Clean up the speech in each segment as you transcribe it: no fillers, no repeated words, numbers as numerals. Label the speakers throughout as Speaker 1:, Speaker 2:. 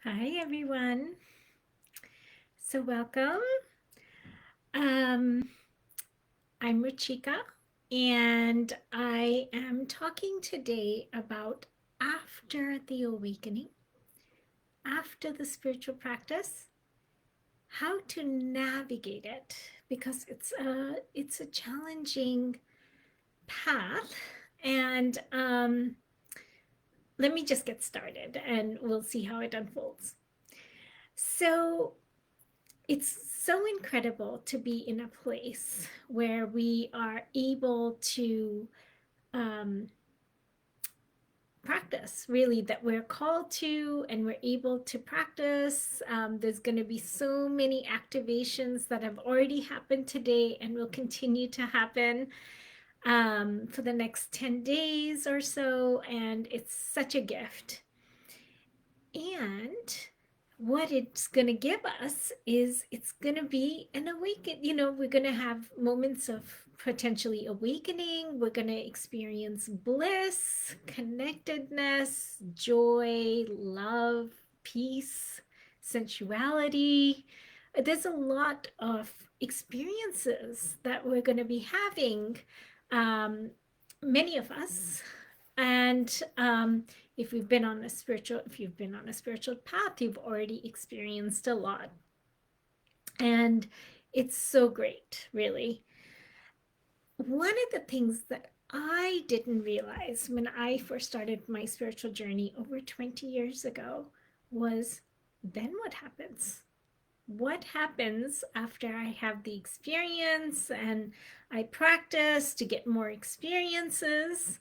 Speaker 1: Hi, everyone. So, welcome. Um, I'm Ruchika, and I am talking today about after the awakening, after the spiritual practice, how to navigate it because it's a challenging path. And let me just get started, and we'll see how it unfolds. So, it's so incredible to be in a place where we are able to um, practice, really, that we're called to and we're able to practice. There's going to be so many activations that have already happened today and will continue to happen for the next 10 days or so. And it's such a gift. And what it's going to give us is it's going to be an awaken. We're going to have moments of potentially awakening. We're going to experience bliss, connectedness, joy, love, peace, sensuality. There's a lot of experiences that we're going to be having, um, many of us. And if you've been on a spiritual path, you've already experienced a lot. And it's so great, really. One of the things that I didn't realize when I first started my spiritual journey over 20 years ago was, then what happens? What happens after I have the experience and I practice to get more experiences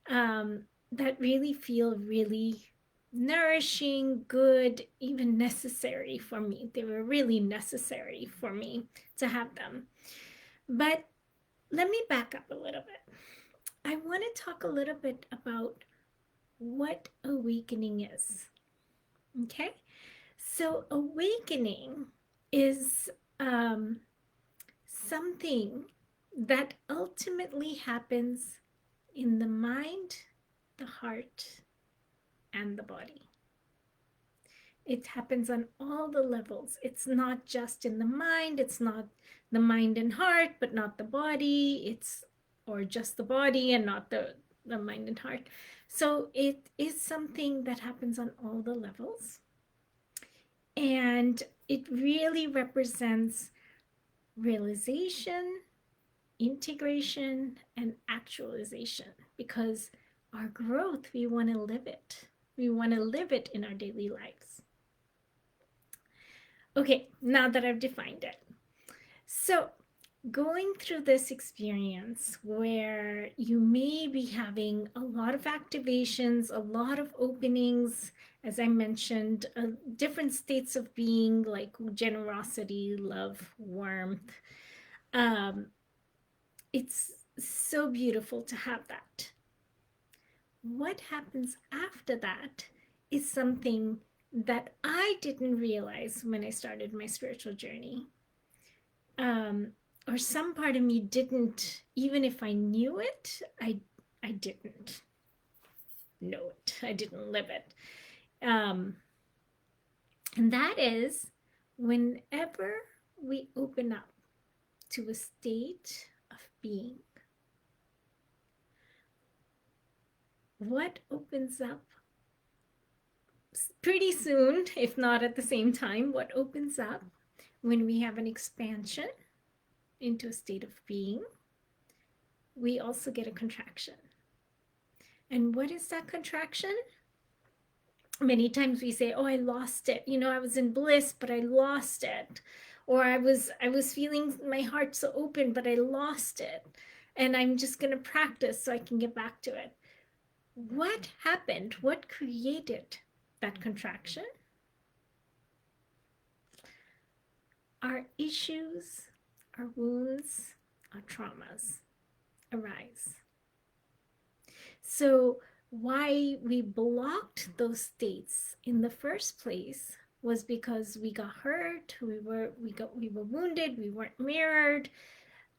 Speaker 1: that really feel really nourishing, good, even necessary for me? They were really necessary for me to have them. But let me back up a little bit. I want to talk a little bit about what awakening is. Okay? So, awakening is something that ultimately happens in the mind, the heart, and the body. It happens on all the levels. It's not just in the mind, it's not the mind and heart, but not the body. Or just the body and not the mind and heart. So it is something that happens on all the levels. And it really represents realization, integration, and actualization, because our growth, we want to live it. We want to live it in our daily lives. Okay, now that I've defined it. So, going through this experience where you may be having a lot of activations, a lot of openings, as I mentioned, different states of being like generosity, love, warmth. Um, it's so beautiful to have that. What happens after that is something that I didn't realize when I started my spiritual journey. Um, or some part of me didn't, even if I knew it, I didn't know it. I didn't live it. Um, and that is whenever we open up to a state of being, what opens up pretty soon, if not at the same time, what opens up when we have an expansion into a state of being, we also get a contraction. And what is that contraction? Many times we say, oh, I lost it, I was in bliss but I lost it, or I was feeling my heart so open but I lost it, and I'm just going to practice so I can get back to it. What happened? What created that contraction? Our issues, our wounds, our traumas arise. So why we blocked those states in the first place was because we got hurt, we were wounded, we weren't mirrored.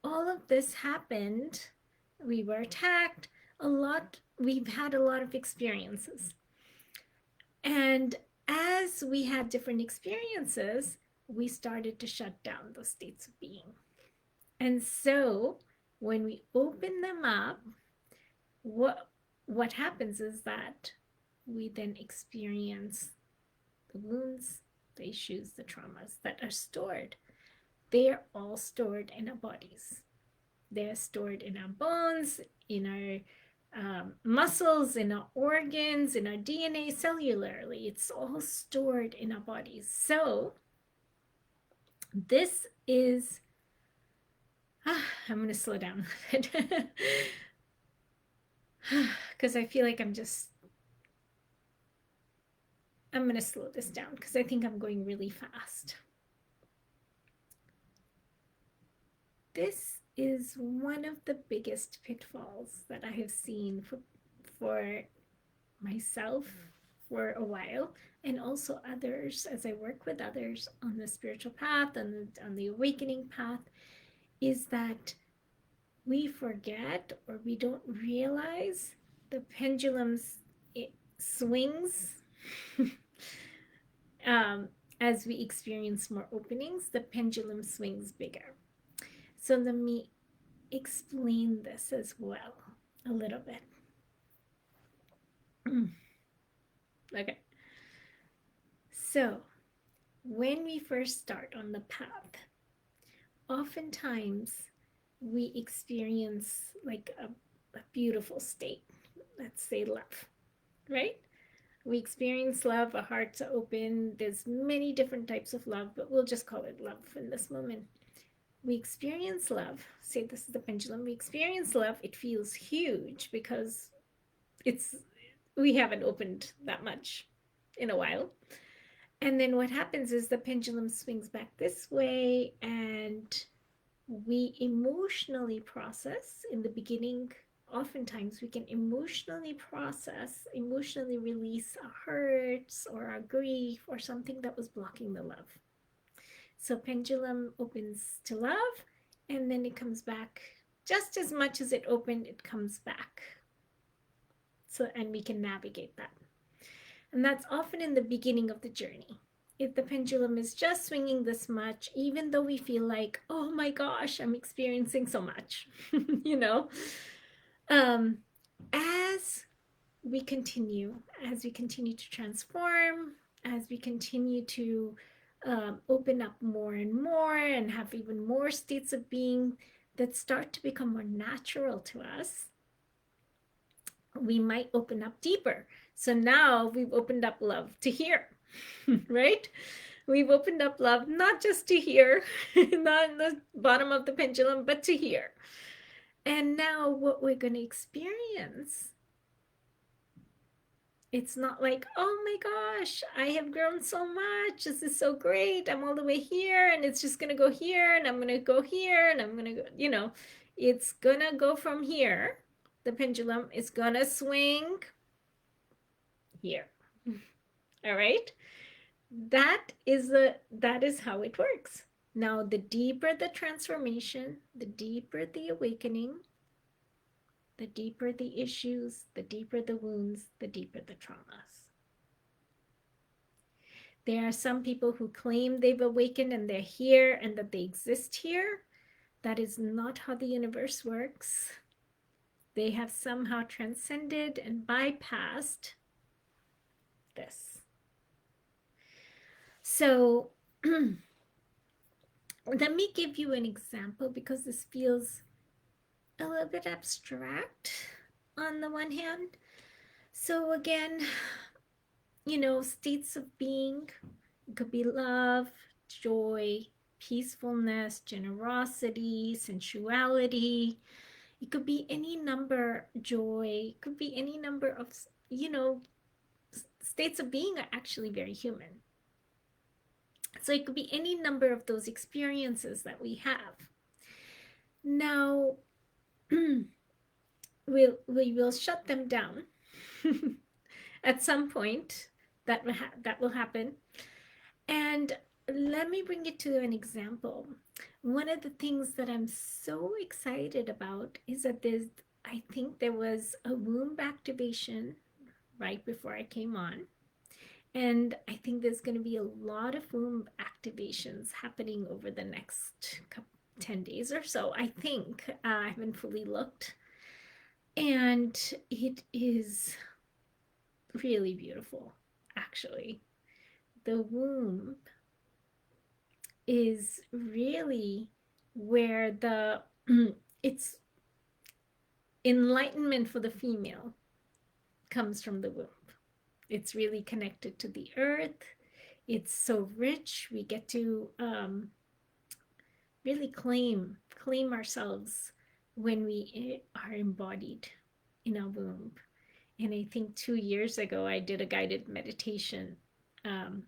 Speaker 1: All of this happened. We were attacked a lot. We've had a lot of experiences. And as as we had different experiences, we started to shut down those states of being. And so when we open them up, what happens is that we then experience the wounds, the issues, the traumas that are stored. They're all stored in our bodies. They're stored in our bones, in our muscles, in our organs, in our DNA, cellularly. It's all stored in our bodies. So this is, I'm going to slow down a bit because I feel like I'm going to slow this down because I think I'm going really fast. This is one of the biggest pitfalls that I have seen for myself for a while, and also others as I work with others on the spiritual path and on the awakening path, is that we forget or we don't realize the pendulum swings as we experience more openings. The pendulum swings bigger. So let me explain this as well a little bit. Okay. So when we first start on the path, oftentimes we experience like a beautiful state. Let's say love, right? We experience love, our hearts are open. There's many different types of love, but we'll just call it love in this moment. We experience love. Say this is the pendulum. We experience love. It feels huge because we haven't opened that much in a while. And then what happens is the pendulum swings back this way, and we emotionally process in the beginning. Oftentimes we can emotionally process, emotionally release our hurts or our grief or something that was blocking the love. So pendulum opens to love, and then it comes back just as much as it opened, it comes back. So, and we can navigate that. And that's often in the beginning of the journey. If the pendulum is just swinging this much, even though we feel like, oh my gosh, I'm experiencing so much, you know, as we continue to transform, as we continue to open up more and more and have even more states of being that start to become more natural to us, we might open up deeper. So now we've opened up love to here, right? We've opened up love not just to here, not in the bottom of the pendulum, but to here. And now what we're going to experience, it's not like, oh my gosh, I have grown so much. This is so great. I'm all the way here, and it's just going to go here, and I'm going to go here, and I'm going to go, it's going to go from here. The pendulum is going to swing here. All right. That is how it works. Now, the deeper the transformation, the deeper the awakening, the deeper the issues, the deeper the wounds, the deeper the traumas. There are some people who claim they've awakened and they're here and that they exist here. That is not how the universe works. They have somehow transcended and bypassed this. So let me give you an example, because this feels a little bit abstract on the one hand. So again, states of being, it could be love, joy, peacefulness, generosity, sensuality. It could be any number, joy. It could be any number of, states of being are actually very human. So it could be any number of those experiences that we have. Now, we will shut them down at some point. That will happen. And let me bring it to an example. One of the things that I'm so excited about is that I think there was a womb activation right before I came on. And I think there's going to be a lot of womb activations happening over the next 10 days or so. I think I haven't fully looked. And it is really beautiful, actually. The womb is really where the it's enlightenment for the female comes from the womb. It's really connected to the earth. It's so rich. We get to really claim ourselves when we are embodied in our womb. And I think 2 years ago I did a guided meditation um,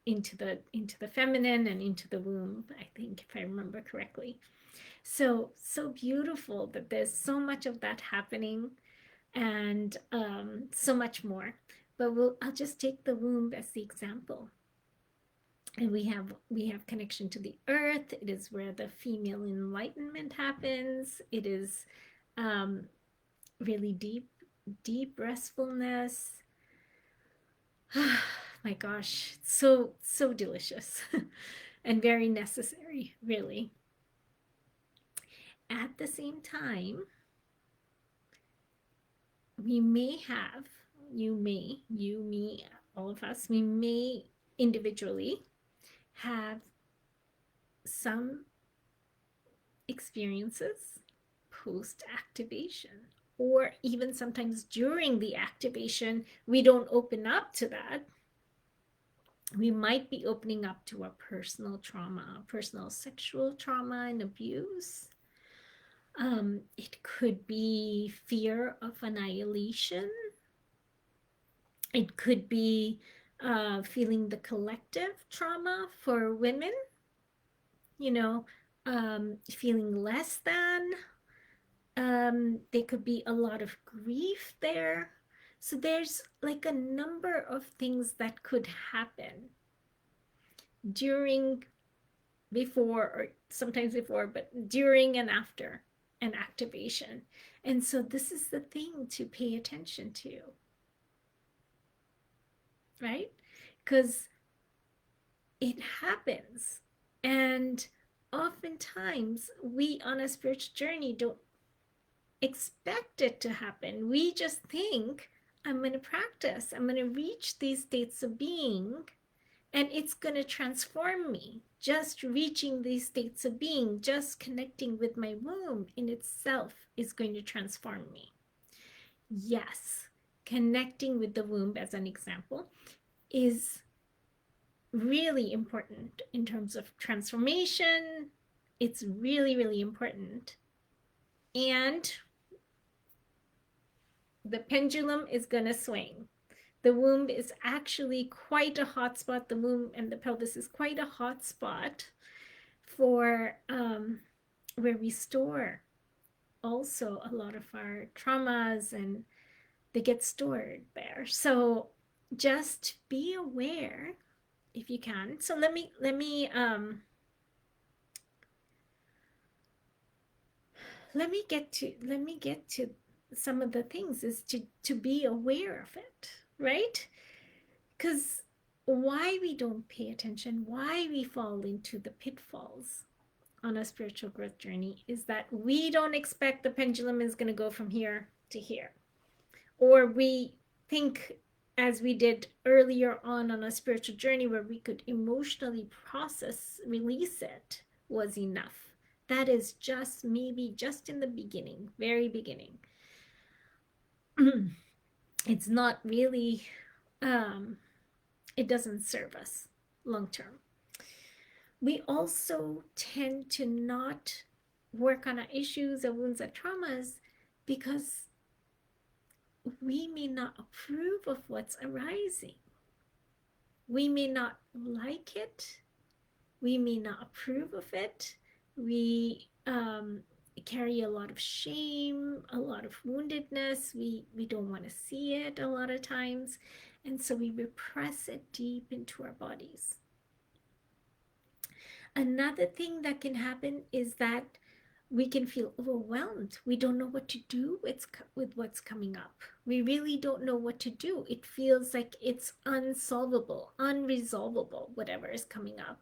Speaker 1: into the feminine and into the womb, I think, if I remember correctly. So beautiful that there's so much of that happening, and so much more. But I'll just take the womb as the example. And we have connection to the earth. It is where the female enlightenment happens. It is really deep restfulness. My gosh, so delicious and very necessary, really. At the same time, we may have, you, me, all of us, we may individually have some experiences post activation, or even sometimes during the activation, we don't open up to that. We might be opening up to a personal trauma, personal sexual trauma and abuse. It could be fear of annihilation. It could be feeling the collective trauma for women, feeling less than. There could be a lot of grief there. So there's like a number of things that could happen during, before, or sometimes before, but during and after an activation. And so this is the thing to pay attention to, right? Because it happens. And oftentimes we on a spiritual journey don't expect it to happen. We just think, I'm going to practice, I'm going to reach these states of being, and it's going to transform me. Just reaching these states of being, just connecting with my womb in itself is going to transform me. Yes, connecting with the womb, as an example, is really important in terms of transformation. It's really, really important. And the pendulum is going to swing. The womb is actually quite a hot spot. The womb and the pelvis is quite a hot spot for where we store also a lot of our traumas, and they get stored there. So just be aware if you can. So let me get to some of the things, is to be aware of it, right? Because why we don't pay attention, why we fall into the pitfalls on a spiritual growth journey, is that we don't expect the pendulum is going to go from here to here. Or we think, as we did earlier on a spiritual journey, where we could emotionally process, release it, was enough. That is just maybe just in the beginning, very beginning. It's not really, it doesn't serve us long term. We also tend to not work on our issues, our wounds, our traumas, because we may not approve of what's arising. We may not like it. We may not approve of it. We carry a lot of shame, a lot of woundedness. We don't want to see it a lot of times. And so we repress it deep into our bodies. Another thing that can happen is that we can feel overwhelmed. We don't know what to do with what's coming up. We really don't know what to do. It feels like it's unsolvable, unresolvable, whatever is coming up.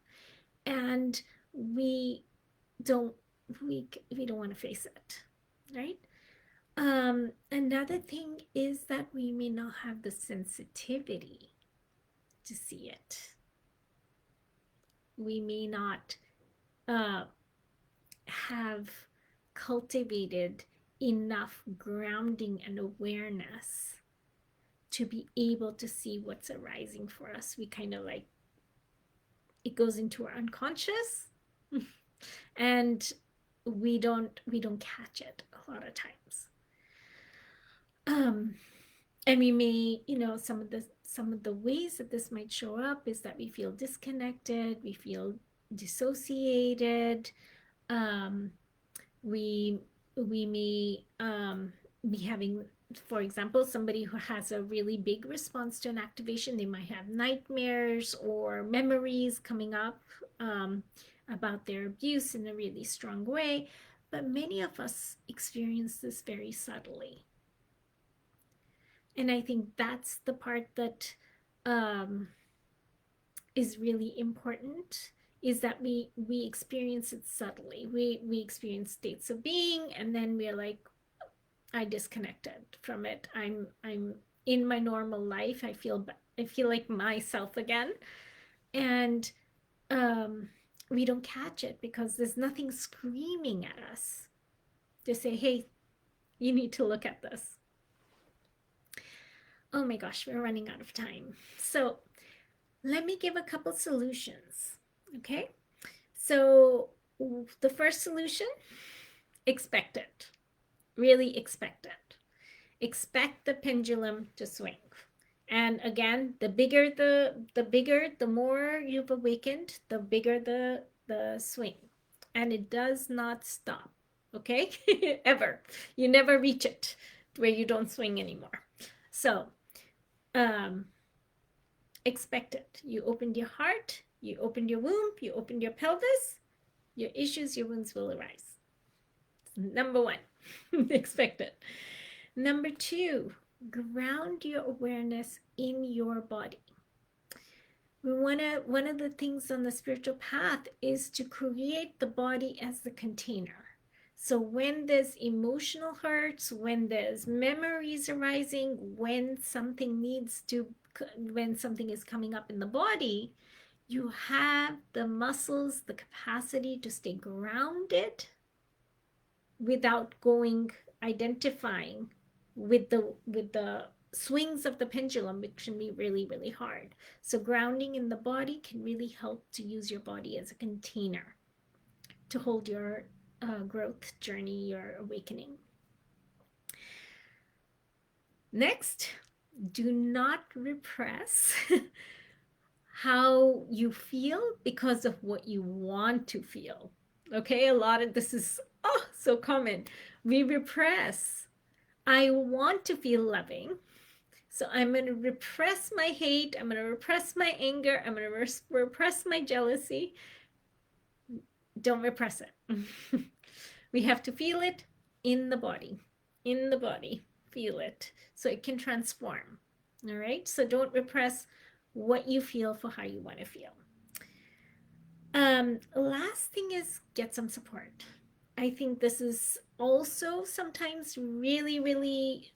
Speaker 1: And we don't we don't want to face it, right? Another thing is that we may not have the sensitivity to see it. We may not uh, have cultivated enough grounding and awareness to be able to see what's arising for us. We kind of like, it goes into our unconscious and we don't catch it a lot of times. um and we may, some of the ways that this might show up is that we feel disconnected, we feel dissociated. um we we may be having, for example, somebody who has a really big response to an activation, they might have nightmares or memories coming up um, about their abuse in a really strong way. But many of us experience this very subtly. And I think that's the part that um, is really important, is that we experience it subtly. We experience states of being, and then we're like, I disconnected from it. I'm in my normal life. I feel like myself again, and um, we don't catch it because there's nothing screaming at us to say, "Hey, you need to look at this." Oh my gosh, we're running out of time. So let me give a couple solutions. Okay, so the first solution: expect it. Really expect it. Expect the pendulum to swing. And again, the more you've awakened, the bigger the swing. And it does not stop. Okay? Ever. You never reach it where you don't swing anymore. So um expect it. You opened your heart, you opened your womb, you opened your pelvis, your issues, your wounds will arise. Number one, expect it. Number two, ground your awareness in your body. One of the things on the spiritual path is to create the body as the container. So when there's emotional hurts, when there's memories arising, when something is coming up in the body, you have the muscles, the capacity to stay grounded without identifying with the swings of the pendulum, which can be really, really hard. So grounding in the body can really help to use your body as a container to hold your growth journey, your awakening. Next, do not repress how you feel because of what you want to feel. Okay, a lot of this is so common. We repress. I want to feel loving, so I'm going to repress my hate. I'm going to repress my anger. I'm going to repress my jealousy. Don't repress it. We have to feel it in the body. In the body. Feel it so it can transform. All right? So don't repress what you feel for how you want to feel. Last thing is get some support. I think this is also sometimes really, really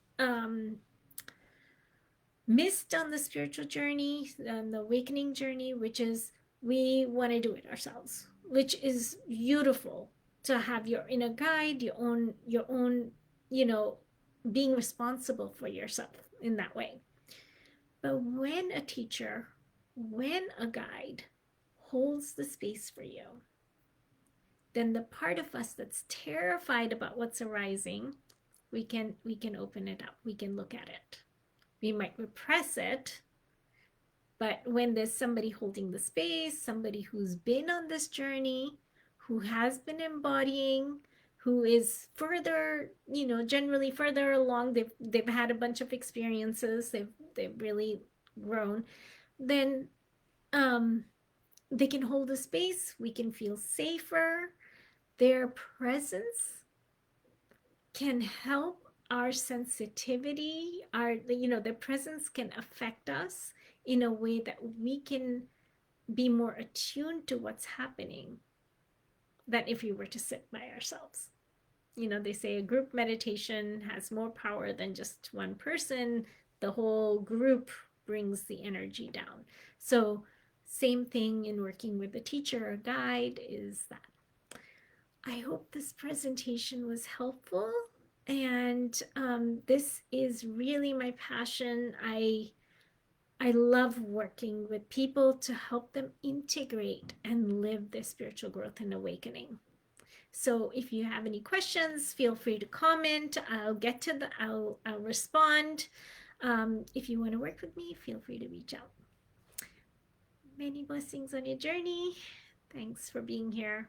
Speaker 1: missed on the spiritual journey and the awakening journey, which is we want to do it ourselves, which is beautiful to have your inner guide, your own, being responsible for yourself in that way. But when a teacher, when a guide holds the space for you, then the part of us that's terrified about what's arising, we can open it up. We can look at it. We might repress it, but when there's somebody holding the space, somebody who's been on this journey, who has been embodying, who is further, generally further along, they've had a bunch of experiences, they've really grown, then they can hold the space. We can feel safer. Their presence can help our sensitivity, their presence can affect us in a way that we can be more attuned to what's happening than if we were to sit by ourselves. They say a group meditation has more power than just one person. The whole group brings the energy down. So, same thing in working with a teacher or guide is that. I hope this presentation was helpful. And this is really my passion. I love working with people to help them integrate and live their spiritual growth and awakening. So if you have any questions, feel free to comment. I'll respond. If you want to work with me, feel free to reach out. Many blessings on your journey. Thanks for being here.